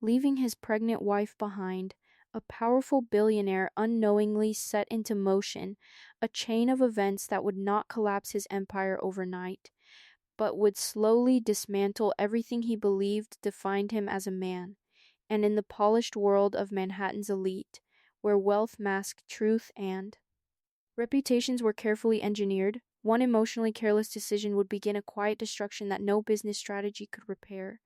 Leaving his pregnant wife behind, a powerful billionaire unknowingly set into motion a chain of events that would not collapse his empire overnight, but would slowly dismantle everything he believed defined him as a man. And in the polished world of Manhattan's elite, where wealth masked truth and reputations were carefully engineered, one emotionally careless decision would begin a quiet destruction that no business strategy could repair.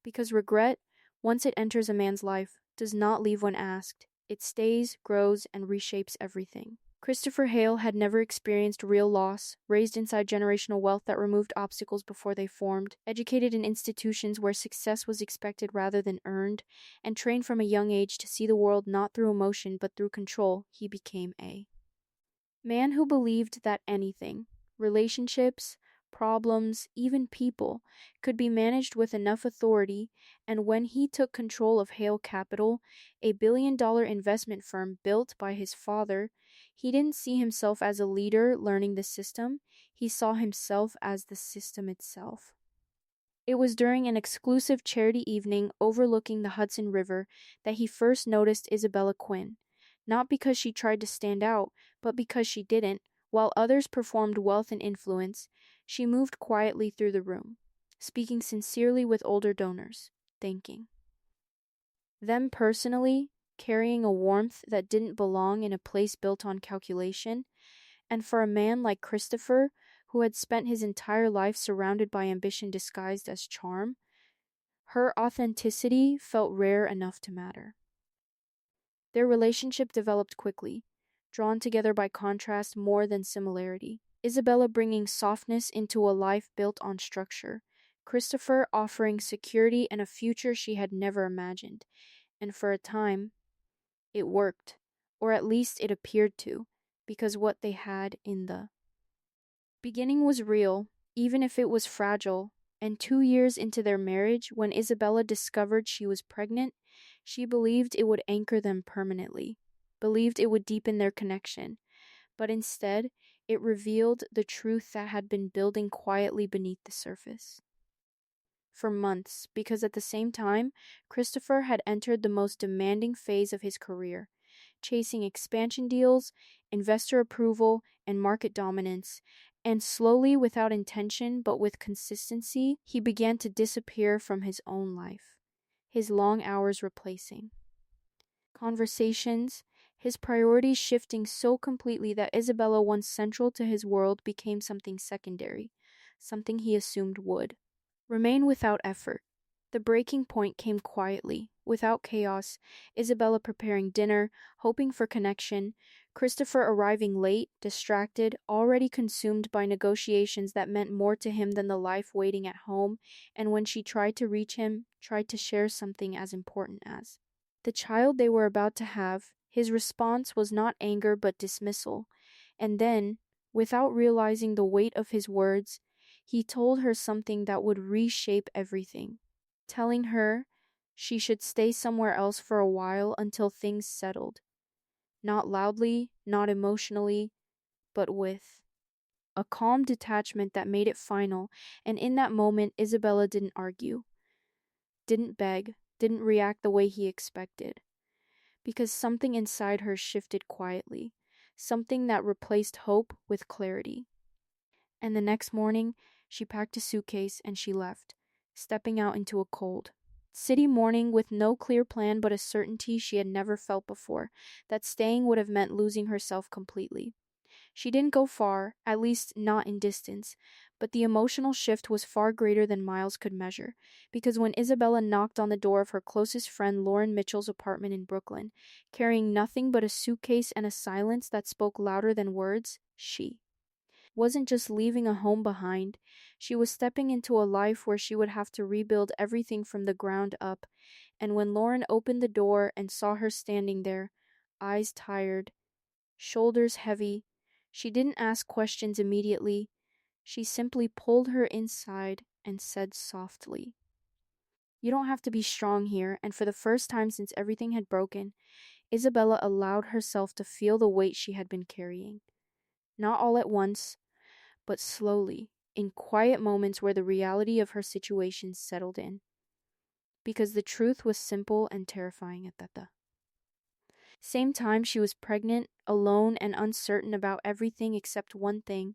Because regret, once it enters a man's life, does not leave when asked. It stays, grows, and reshapes everything. Christopher Hale had never experienced real loss, raised inside generational wealth that removed obstacles before they formed, educated in institutions where success was expected rather than earned, and trained from a young age to see the world not through emotion but through control. He became a man who believed that anything, relationships, problems, even people, could be managed with enough authority, and when he took control of Hale Capital, a billion-dollar investment firm built by his father, he didn't see himself as a leader learning the system, he saw himself as the system itself. It was during an exclusive charity evening overlooking the Hudson River that he first noticed Isabella Quinn, not because she tried to stand out, but because she didn't. While others performed wealth and influence, she moved quietly through the room, speaking sincerely with older donors, thanking them personally, carrying a warmth that didn't belong in a place built on calculation. And for a man like Christopher, who had spent his entire life surrounded by ambition disguised as charm, her authenticity felt rare enough to matter. Their relationship developed quickly, drawn together by contrast more than similarity. Isabella bringing softness into a life built on structure, Christopher offering security and a future she had never imagined. And for a time, it worked, or at least it appeared to, because what they had in the beginning was real, even if it was fragile. And 2 years into their marriage, when Isabella discovered she was pregnant, she believed it would anchor them permanently, believed it would deepen their connection. But instead, it revealed the truth that had been building quietly beneath the surface. For months, because at the same time, Christopher had entered the most demanding phase of his career, chasing expansion deals, investor approval, and market dominance, and slowly, without intention but with consistency, he began to disappear from his own life, his long hours replacing conversations, his priorities shifting so completely that Isabella, once central to his world, became something secondary, something he assumed would remain without effort. The breaking point came quietly, without chaos, Isabella preparing dinner, hoping for connection, Christopher arriving late, distracted, already consumed by negotiations that meant more to him than the life waiting at home, and when she tried to reach him, tried to share something as important as the child they were about to have, his response was not anger but dismissal. And then, without realizing the weight of his words, he told her something that would reshape everything, telling her she should stay somewhere else for a while until things settled. Not loudly, not emotionally, but with a calm detachment that made it final, and in that moment Isabella didn't argue, didn't beg, didn't react the way he expected, because something inside her shifted quietly, something that replaced hope with clarity. And the next morning, she packed a suitcase and she left, stepping out into a cold city morning with no clear plan but a certainty she had never felt before, that staying would have meant losing herself completely. She didn't go far, at least not in distance, but the emotional shift was far greater than miles could measure, because when Isabella knocked on the door of her closest friend Lauren Mitchell's apartment in Brooklyn, carrying nothing but a suitcase and a silence that spoke louder than words, she wasn't just leaving a home behind, she was stepping into a life where she would have to rebuild everything from the ground up. And when Lauren opened the door and saw her standing there, eyes tired, shoulders heavy, she didn't ask questions immediately. She simply pulled her inside and said softly, "You don't have to be strong here." And for the first time since everything had broken, Isabella allowed herself to feel the weight she had been carrying. Not all at once, but slowly, in quiet moments where the reality of her situation settled in. because the truth was simple and terrifying at that. Same time, she was pregnant, alone, and uncertain about everything except one thing.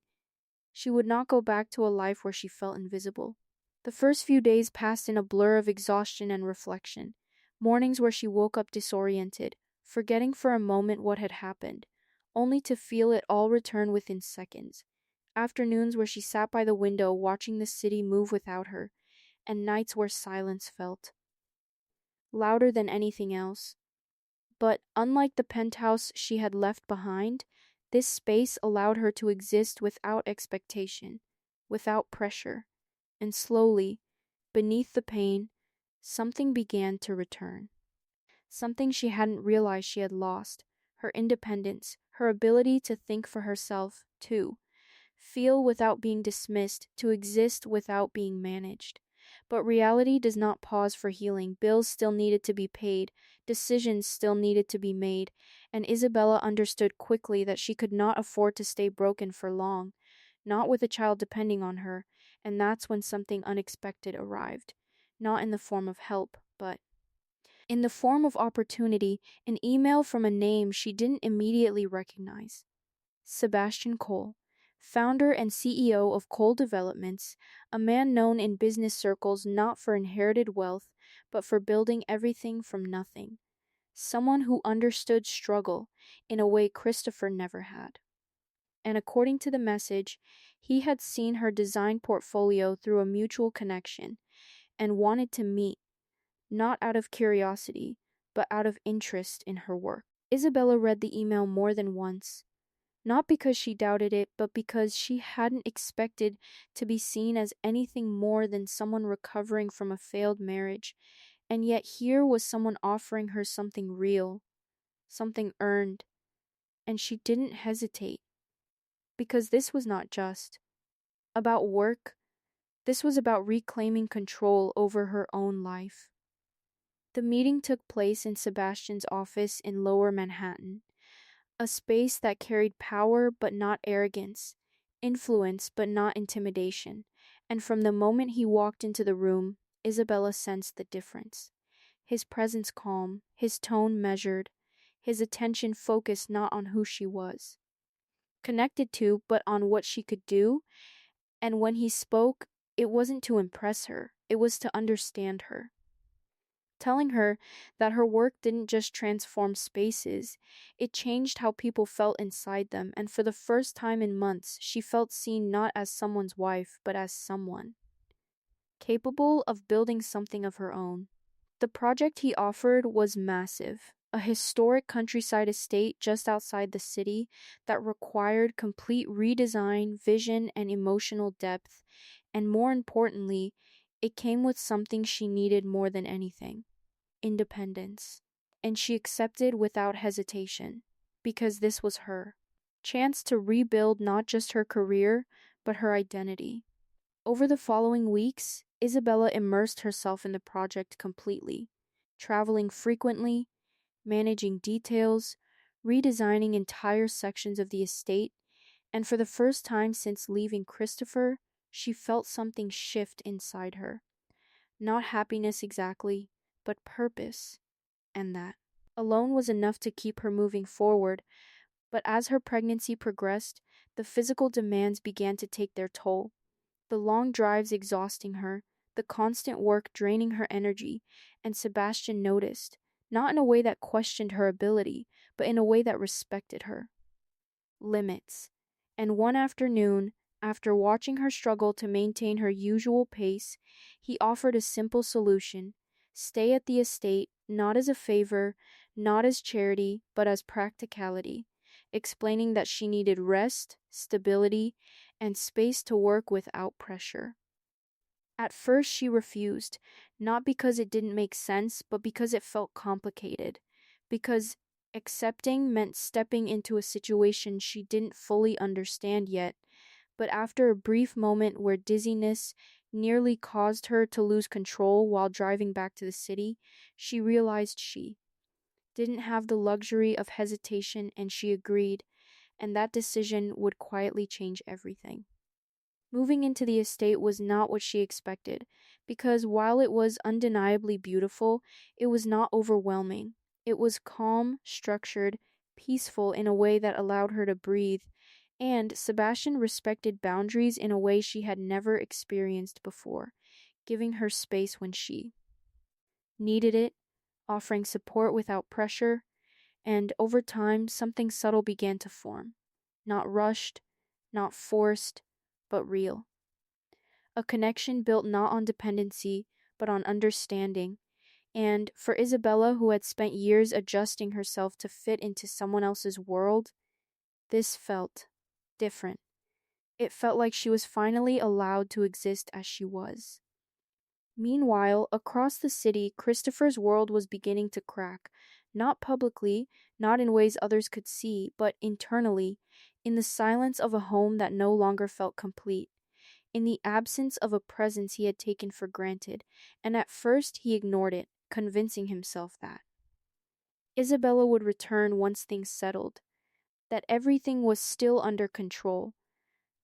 She would not go back to a life where she felt invisible. The first few days passed in a blur of exhaustion and reflection. Mornings where she woke up disoriented, forgetting for a moment what had happened, only to feel it all return within seconds. Afternoons where she sat by the window watching the city move without her, and nights where silence felt louder than anything else. But unlike the penthouse she had left behind, this space allowed her to exist without expectation, without pressure, and slowly, beneath the pain, something began to return. Something she hadn't realized she had lost: her independence, her ability to think for herself, too, feel without being dismissed, to exist without being managed. But reality does not pause for healing. Bills still needed to be paid, decisions still needed to be made, and Isabella understood quickly that she could not afford to stay broken for long, not with a child depending on her, and that's when something unexpected arrived. Not in the form of help, but in the form of opportunity, an email from a name she didn't immediately recognize. Sebastian Cole, founder and CEO of Cole Developments, a man known in business circles not for inherited wealth, but for building everything from nothing. Someone who understood struggle in a way Christopher never had. And according to the message, he had seen her design portfolio through a mutual connection and wanted to meet, not out of curiosity, but out of interest in her work. Isabella read the email more than once, not because she doubted it, but because she hadn't expected to be seen as anything more than someone recovering from a failed marriage. And yet here was someone offering her something real, something earned, and she didn't hesitate. Because this was not just about work, this was about reclaiming control over her own life. The meeting took place in Sebastian's office in Lower Manhattan, a space that carried power but not arrogance, influence but not intimidation, and from the moment he walked into the room, Isabella sensed the difference. His presence calm, his tone measured, his attention focused not on who she was, connected to, but on what she could do, and when he spoke, it wasn't to impress her, it was to understand her. Telling her that her work didn't just transform spaces, it changed how people felt inside them, and for the first time in months, she felt seen not as someone's wife, but as someone capable of building something of her own. The project he offered was massive, a historic countryside estate just outside the city that required complete redesign, vision, and emotional depth, and more importantly, it came with something she needed more than anything: independence. And she accepted without hesitation, because this was her chance to rebuild not just her career, but her identity. Over the following weeks, Isabella immersed herself in the project completely, traveling frequently, managing details, redesigning entire sections of the estate, and for the first time since leaving Christopher, she felt something shift inside her. Not happiness exactly, but purpose, and that alone was enough to keep her moving forward. But as her pregnancy progressed, the physical demands began to take their toll. The long drives exhausting her, the constant work draining her energy, and Sebastian noticed, not in a way that questioned her ability, but in a way that respected her limits. And one afternoon, after watching her struggle to maintain her usual pace, he offered a simple solution: stay at the estate, not as a favor, not as charity, but as practicality, explaining that she needed rest, stability, and space to work without pressure. At first, she refused, not because it didn't make sense, but because it felt complicated. Because accepting meant stepping into a situation she didn't fully understand yet. But after a brief moment where dizziness nearly caused her to lose control while driving back to the city, she realized she didn't have the luxury of hesitation, and she agreed, and that decision would quietly change everything. Moving into the estate was not what she expected. because while it was undeniably beautiful, it was not overwhelming. It was calm, structured, peaceful in a way that allowed her to breathe, and Sebastian respected boundaries in a way she had never experienced before, giving her space when she needed it, offering support without pressure, and over time something subtle began to form. Not rushed, not forced, but real. A connection built not on dependency, but on understanding. And for Isabella, who had spent years adjusting herself to fit into someone else's world, this felt different. It felt like she was finally allowed to exist as she was. Meanwhile, across the city, Christopher's world was beginning to crack, not publicly, not in ways others could see, but internally, in the silence of a home that no longer felt complete, in the absence of a presence he had taken for granted, and at first he ignored it, convincing himself that Isabella would return once things settled, that everything was still under control,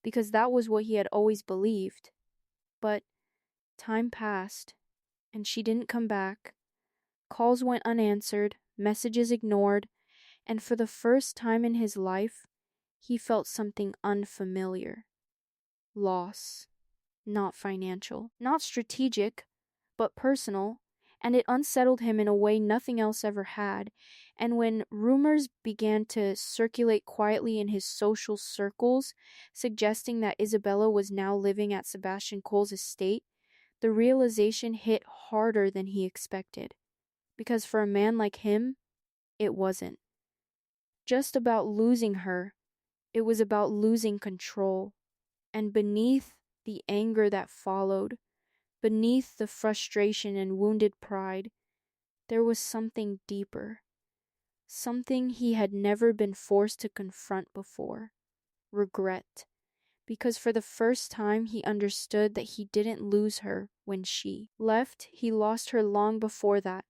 because that was what he had always believed. But time passed, and she didn't come back. Calls went unanswered, messages ignored, and for the first time in his life, he felt something unfamiliar. Loss. Not financial, not strategic, but personal, and it unsettled him in a way nothing else ever had. And when rumors began to circulate quietly in his social circles, suggesting that Isabella was now living at Sebastian Cole's estate, the realization hit harder than he expected. Because for a man like him, it wasn't just about losing her, it was about losing control. And beneath the anger that followed, beneath the frustration and wounded pride, there was something deeper, something he had never been forced to confront before: regret. Because for the first time he understood that he didn't lose her when she left, he lost her long before that,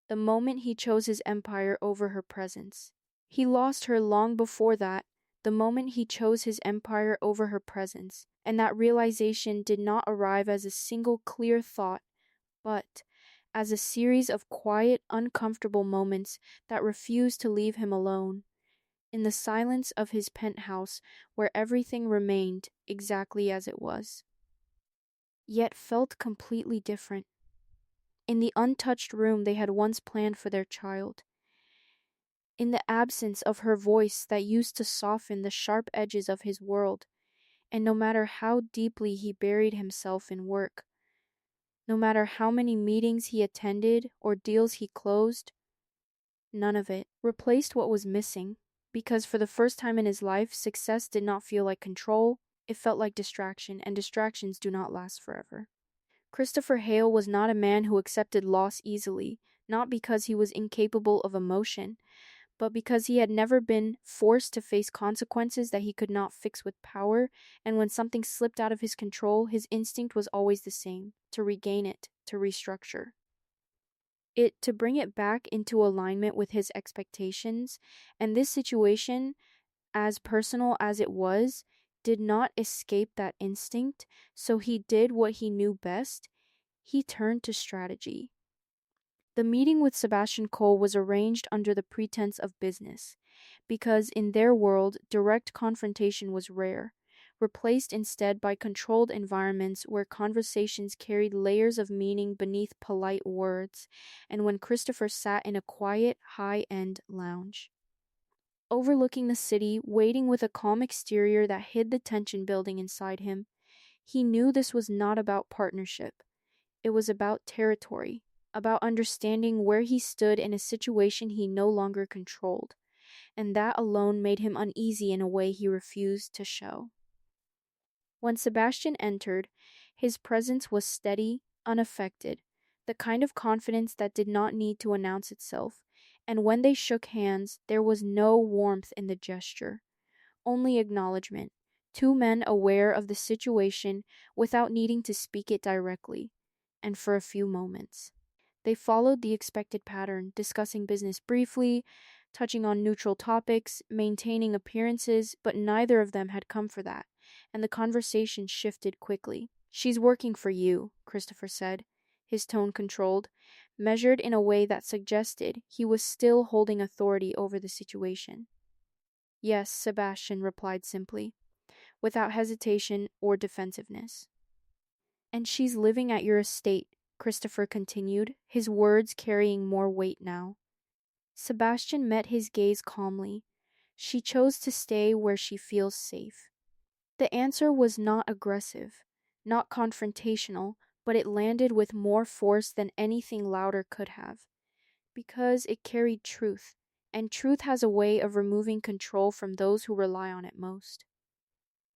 the moment he chose his empire over her presence. He lost her long before that, the moment he chose his empire over her presence, and that realization did not arrive as a single clear thought, but as a series of quiet, uncomfortable moments that refused to leave him alone. In the silence of his penthouse, where everything remained exactly as it was, yet felt completely different. In the untouched room they had once planned for their child, in the absence of her voice that used to soften the sharp edges of his world, and no matter how deeply he buried himself in work, no matter how many meetings he attended or deals he closed, none of it replaced what was missing, because for the first time in his life, success did not feel like control, it felt like distraction, and distractions do not last forever. Christopher Hale was not a man who accepted loss easily, not because he was incapable of emotion, but because he had never been forced to face consequences that he could not fix with power, and when something slipped out of his control, his instinct was always the same: to regain it, to restructure it, to bring it back into alignment with his expectations. And this situation, as personal as it was, did not escape that instinct, so he did what he knew best. He turned to strategy. The meeting with Sebastian Cole was arranged under the pretense of business, because in their world, direct confrontation was rare, replaced instead by controlled environments where conversations carried layers of meaning beneath polite words, and when Christopher sat in a quiet, high-end lounge, overlooking the city, waiting with a calm exterior that hid the tension building inside him, he knew this was not about partnership. It was about territory, about understanding where he stood in a situation he no longer controlled, and that alone made him uneasy in a way he refused to show. When Sebastian entered, his presence was steady, unaffected, the kind of confidence that did not need to announce itself, and when they shook hands, there was no warmth in the gesture, only acknowledgement, two men aware of the situation without needing to speak it directly, and for a few moments they followed the expected pattern, discussing business briefly, touching on neutral topics, maintaining appearances, but neither of them had come for that, and the conversation shifted quickly. She's working for you, Christopher said, his tone controlled, measured in a way that suggested he was still holding authority over the situation. Yes, Sebastian replied simply, without hesitation or defensiveness. And she's living at your estate, Christopher continued, his words carrying more weight now. Sebastian met his gaze calmly. She chose to stay where she feels safe. The answer was not aggressive, not confrontational, but it landed with more force than anything louder could have, because it carried truth, and truth has a way of removing control from those who rely on it most.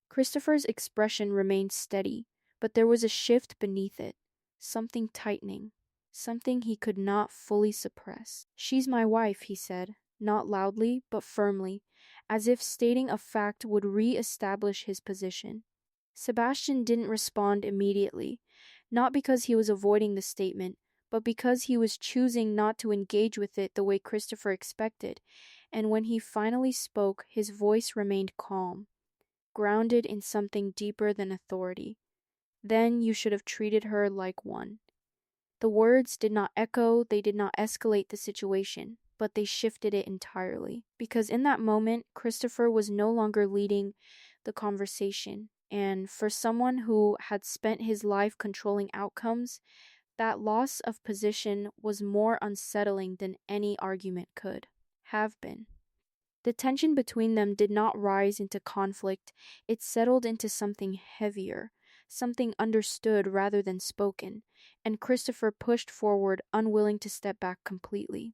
Christopher's expression remained steady, but there was a shift beneath it, something tightening, something he could not fully suppress. She's my wife, he said, not loudly, but firmly, as if stating a fact would re-establish his position. Sebastian didn't respond immediately, not because he was avoiding the statement, but because he was choosing not to engage with it the way Christopher expected, and when he finally spoke, his voice remained calm, grounded in something deeper than authority. Then you should have treated her like one. The words did not echo, they did not escalate the situation, but they shifted it entirely. Because in that moment, Christopher was no longer leading the conversation. And for someone who had spent his life controlling outcomes, that loss of position was more unsettling than any argument could have been. The tension between them did not rise into conflict, it settled into something heavier, something understood rather than spoken, and Christopher pushed forward, unwilling to step back completely.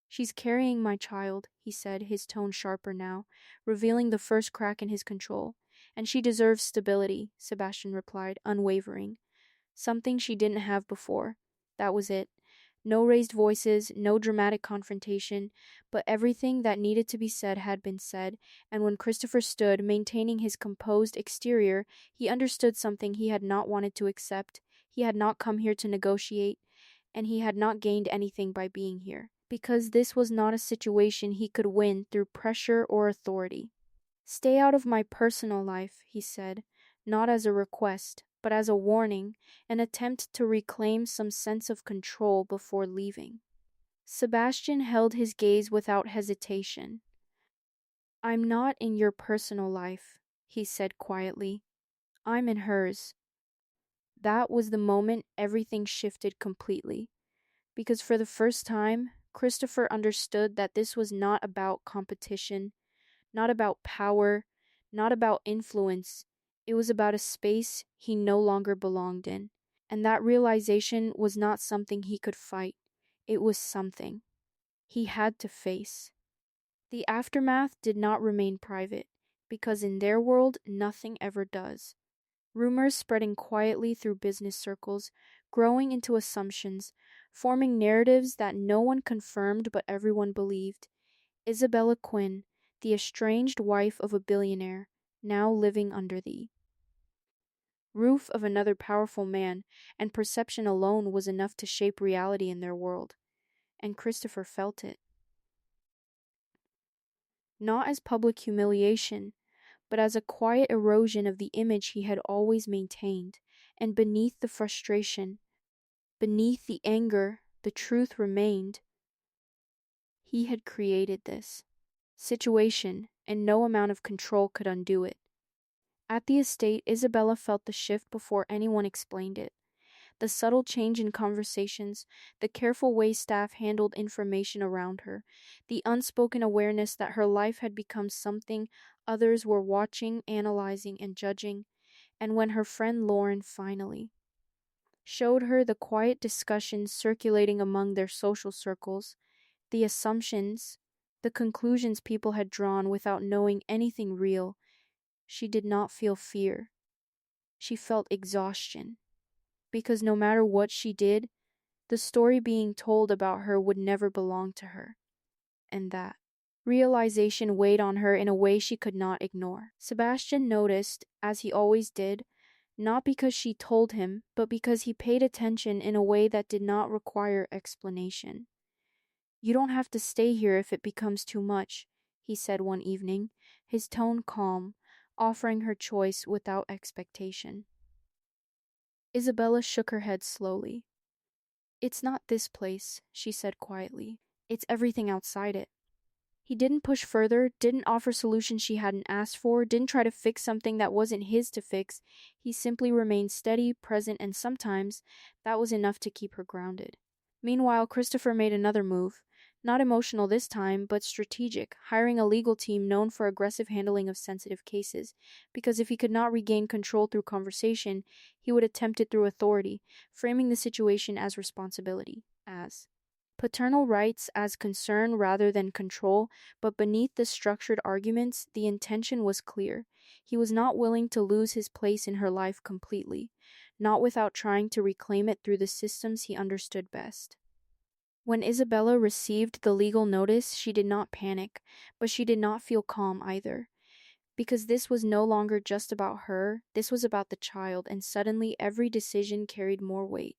She's carrying my child, he said, his tone sharper now, revealing the first crack in his control. And she deserves stability, Sebastian replied, unwavering. Something she didn't have before. That was it. No raised voices, no dramatic confrontation, but everything that needed to be said had been said, and when Christopher stood, maintaining his composed exterior, he understood something he had not wanted to accept. He had not come here to negotiate, and he had not gained anything by being here, because this was not a situation he could win through pressure or authority. Stay out of my personal life, he said, not as a request, but as a warning, an attempt to reclaim some sense of control before leaving. Sebastian held his gaze without hesitation. I'm not in your personal life, he said quietly. I'm in hers. That was the moment everything shifted completely, because for the first time, Christopher understood that this was not about competition, not about power, not about influence. It was about a space he no longer belonged in. And that realization was not something he could fight. It was something he had to face. The aftermath did not remain private, because in their world, nothing ever does. Rumors spreading quietly through business circles, growing into assumptions, forming narratives that no one confirmed but everyone believed. Isabella Quinn, the estranged wife of a billionaire, now living under the roof of another powerful man, and perception alone was enough to shape reality in their world. And Christopher felt it. Not as public humiliation, but as a quiet erosion of the image he had always maintained, and beneath the frustration, beneath the anger, the truth remained. He had created this situation, and no amount of control could undo it. At the estate, Isabella felt the shift before anyone explained it. The subtle change in conversations, the careful way staff handled information around her, the unspoken awareness that her life had become something others were watching, analyzing, and judging. And when her friend Lauren finally showed her the quiet discussions circulating among their social circles, the assumptions, the conclusions people had drawn without knowing anything real, she did not feel fear. She felt exhaustion. Because no matter what she did, the story being told about her would never belong to her. And that realization weighed on her in a way she could not ignore. Sebastian noticed, as he always did, not because she told him, but because he paid attention in a way that did not require explanation. You don't have to stay here if it becomes too much, he said one evening, his tone calm, offering her choice without expectation. Isabella shook her head slowly. It's not this place, she said quietly. It's everything outside it. He didn't push further, didn't offer solutions she hadn't asked for, didn't try to fix something that wasn't his to fix. He simply remained steady, present, and sometimes that was enough to keep her grounded. Meanwhile, Christopher made another move. Not emotional this time, but strategic, hiring a legal team known for aggressive handling of sensitive cases. Because if he could not regain control through conversation, he would attempt it through authority, framing the situation as responsibility, as paternal rights as concern rather than control, but beneath the structured arguments, the intention was clear. He was not willing to lose his place in her life completely, not without trying to reclaim it through the systems he understood best. When Isabella received the legal notice, she did not panic, but she did not feel calm either. Because this was no longer just about her, this was about the child, and suddenly every decision carried more weight,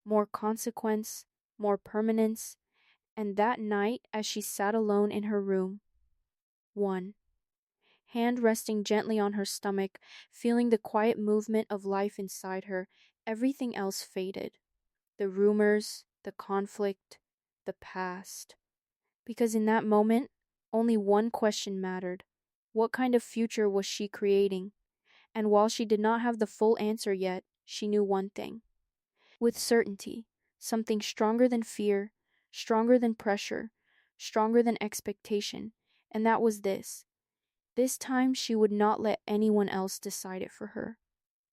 more consequence, more permanence. And that night, as she sat alone in her room, one hand resting gently on her stomach, feeling the quiet movement of life inside her, everything else faded. The rumors, the conflict, the past. Because in that moment, only one question mattered. What kind of future was she creating? And while she did not have the full answer yet, she knew one thing. With certainty, something stronger than fear, stronger than pressure, stronger than expectation, and that was this. This time she would not let anyone else decide it for her.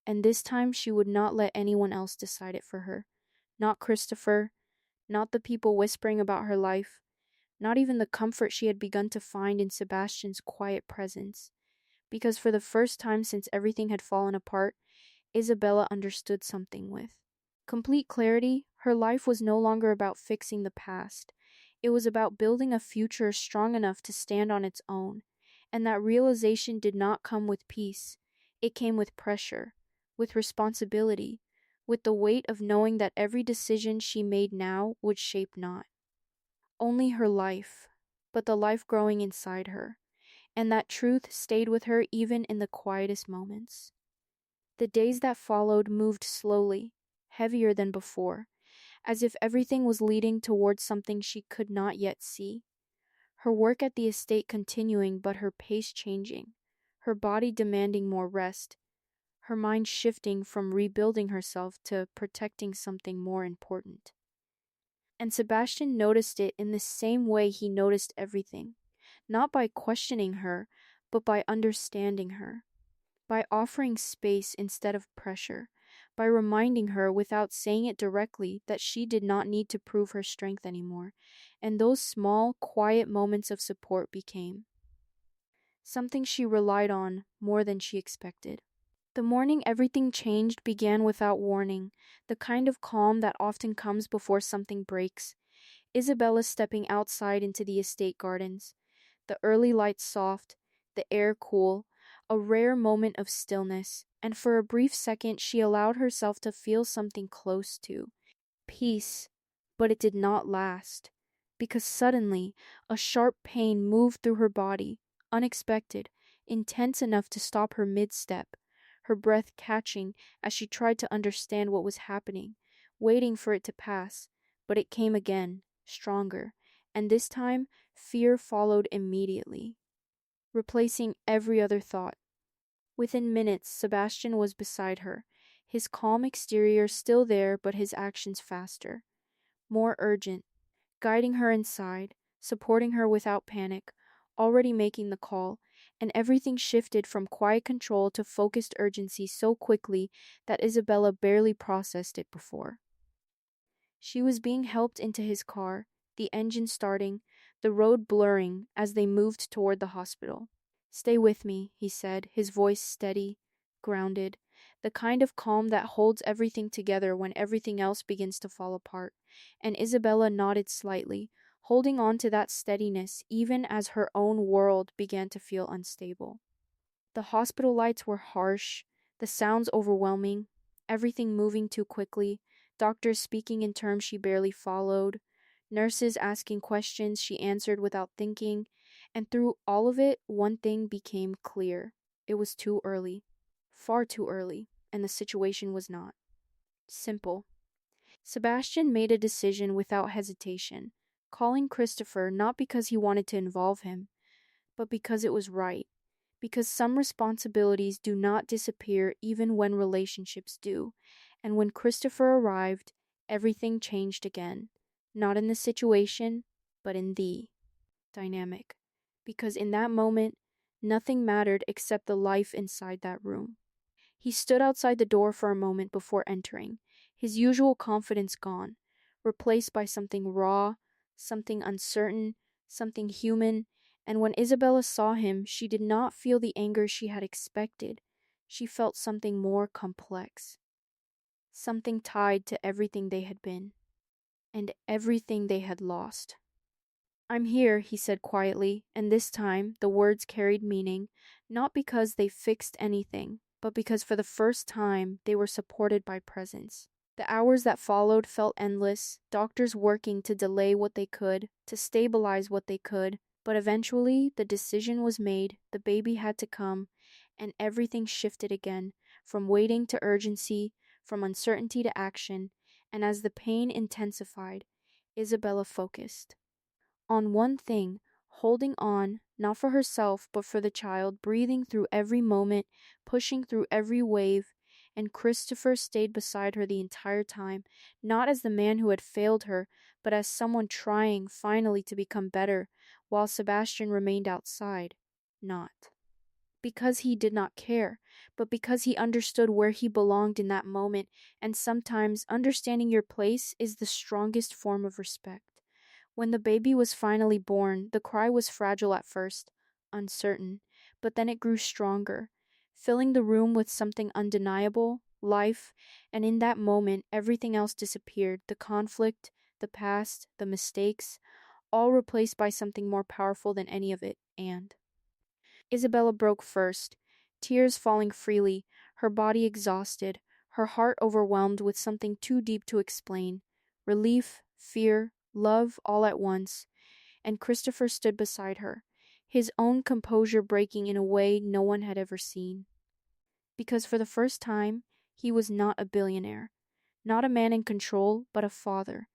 And this time she would not let anyone else decide it for her. Not Christopher, not the people whispering about her life, not even the comfort she had begun to find in Sebastian's quiet presence. Because for the first time since everything had fallen apart, Isabella understood something with complete clarity. Her life was no longer about fixing the past. It was about building a future strong enough to stand on its own. And that realization did not come with peace. It came with pressure, with responsibility, with the weight of knowing that every decision she made now would shape not only her life, but the life growing inside her. And that truth stayed with her even in the quietest moments. The days that followed moved slowly, heavier than before, as if everything was leading towards something she could not yet see. Her work at the estate continuing, but her pace changing, her body demanding more rest, her mind shifting from rebuilding herself to protecting something more important. And Sebastian noticed it in the same way he noticed everything, not by questioning her, but by understanding her, by offering space instead of pressure, by reminding her without saying it directly that she did not need to prove her strength anymore. And those small, quiet moments of support became something she relied on more than she expected. The morning everything changed began without warning, the kind of calm that often comes before something breaks. Isabella stepping outside into the estate gardens, the early light soft, the air cool, a rare moment of stillness, and for a brief second she allowed herself to feel something close to peace, but it did not last, because suddenly a sharp pain moved through her body, unexpected, intense enough to stop her mid-step, her breath catching as she tried to understand what was happening, waiting for it to pass, but it came again, stronger, and this time fear followed immediately, replacing every other thought. Within minutes, Sebastian was beside her, his calm exterior still there, but his actions faster, more urgent, guiding her inside, supporting her without panic, already making the call, and everything shifted from quiet control to focused urgency so quickly that Isabella barely processed it before. She was being helped into his car, the engine starting, the road blurring as they moved toward the hospital. "Stay with me," he said, his voice steady, grounded, the kind of calm that holds everything together when everything else begins to fall apart. And Isabella nodded slightly, holding on to that steadiness even as her own world began to feel unstable. The hospital lights were harsh, the sounds overwhelming, everything moving too quickly, doctors speaking in terms she barely followed, nurses asking questions she answered without thinking, and through all of it, one thing became clear. It was too early, far too early, and the situation was not. Simple. Sebastian made a decision without hesitation, calling Christopher not because he wanted to involve him, but because it was right. Because some responsibilities do not disappear even when relationships do. And when Christopher arrived, everything changed again. Not in the situation, but in the dynamic. Because in that moment, nothing mattered except the life inside that room. He stood outside the door for a moment before entering, his usual confidence gone, replaced by something raw, something uncertain, something human, and when Isabella saw him, she did not feel the anger she had expected. She felt something more complex, something tied to everything they had been, and everything they had lost. I'm here, he said quietly, and this time the words carried meaning, not because they fixed anything, but because for the first time they were supported by presence. The hours that followed felt endless, doctors working to delay what they could, to stabilize what they could, but eventually the decision was made, the baby had to come, and everything shifted again, from waiting to urgency, from uncertainty to action, and as the pain intensified, Isabella focused on one thing, holding on, not for herself, but for the child, breathing through every moment, pushing through every wave. And Christopher stayed beside her the entire time, not as the man who had failed her, but as someone trying finally to become better, while Sebastian remained outside. Not because he did not care, but because he understood where he belonged in that moment, and sometimes understanding your place is the strongest form of respect. When the baby was finally born, the cry was fragile at first, uncertain, but then it grew stronger, filling the room with something undeniable, life, and in that moment everything else disappeared, the conflict, the past, the mistakes, all replaced by something more powerful than any of it, and Isabella broke first, tears falling freely, her body exhausted, her heart overwhelmed with something too deep to explain. Relief, fear, love all at once, and Christopher stood beside her, his own composure breaking in a way no one had ever seen. Because for the first time, he was not a billionaire, not a man in control, but a father,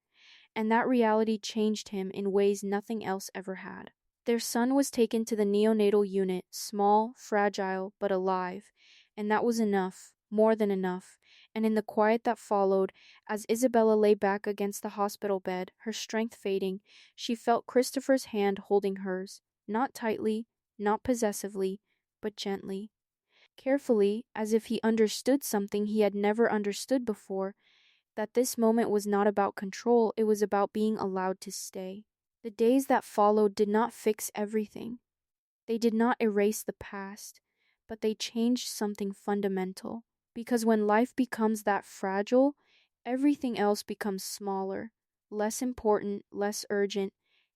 and that reality changed him in ways nothing else ever had. Their son was taken to the neonatal unit, small, fragile, but alive, and that was enough, more than enough. And in the quiet that followed, as Isabella lay back against the hospital bed, her strength fading, she felt Christopher's hand holding hers, not tightly, not possessively, but gently, carefully, as if he understood something he had never understood before, that this moment was not about control, it was about being allowed to stay. The days that followed did not fix everything. They did not erase the past, but they changed something fundamental. Because when life becomes that fragile, everything else becomes smaller, less important, less urgent,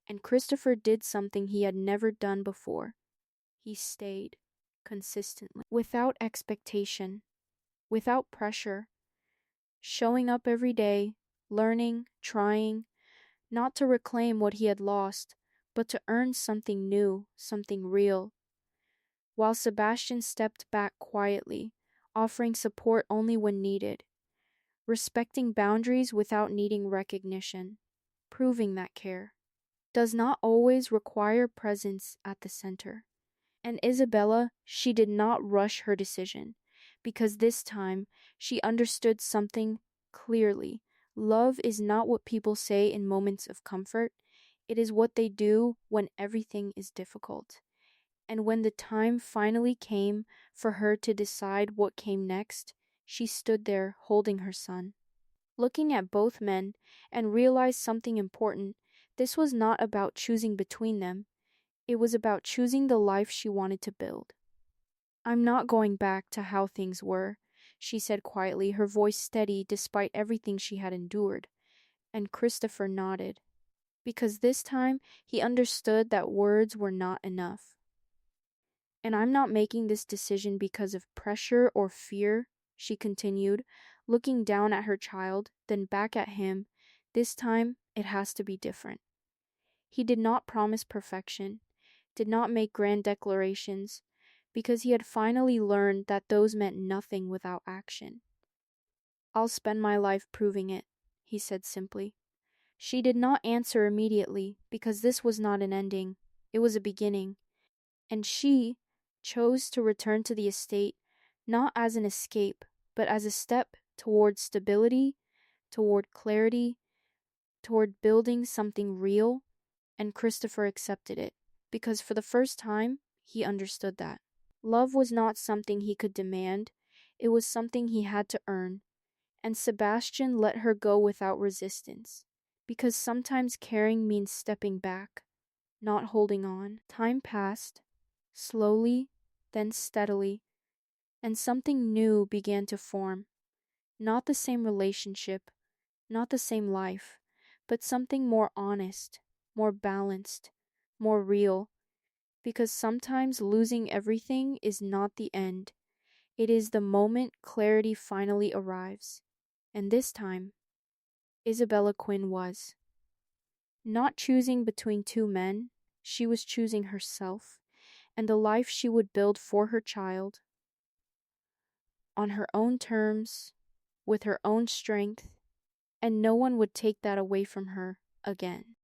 and Christopher did something he had never done before. He stayed, consistently, without expectation, without pressure, showing up every day, learning, trying, not to reclaim what he had lost, but to earn something new, something real. While Sebastian stepped back quietly, offering support only when needed, respecting boundaries without needing recognition, proving that care does not always require presence at the center. And Isabella, she did not rush her decision, because this time she understood something clearly. Love is not what people say in moments of comfort, it is what they do when everything is difficult. And when the time finally came for her to decide what came next, she stood there holding her son, looking at both men, and realized something important. This was not about choosing between them, it was about choosing the life she wanted to build. I'm not going back to how things were, she said quietly, her voice steady despite everything she had endured. And Christopher nodded, because this time he understood that words were not enough. And I'm not making this decision because of pressure or fear, she continued, looking down at her child, then back at him. This time it has to be different. He did not promise perfection, did not make grand declarations, because he had finally learned that those meant nothing without action. I'll spend my life proving it, he said simply. She did not answer immediately because this was not an ending, it was a beginning, and she chose to return to the estate not as an escape, but as a step toward stability, toward clarity, toward building something real, and Christopher accepted it because for the first time he understood that. Love was not something he could demand, it was something he had to earn, and Sebastian let her go without resistance. Because sometimes caring means stepping back, not holding on. Time passed, slowly, then steadily, and something new began to form. Not the same relationship, not the same life, but something more honest, more balanced, more real. Because sometimes losing everything is not the end, it is the moment clarity finally arrives. And this time, Isabella Quinn was. Not choosing between two men, she was choosing herself and the life she would build for her child on her own terms, with her own strength, and no one would take that away from her again.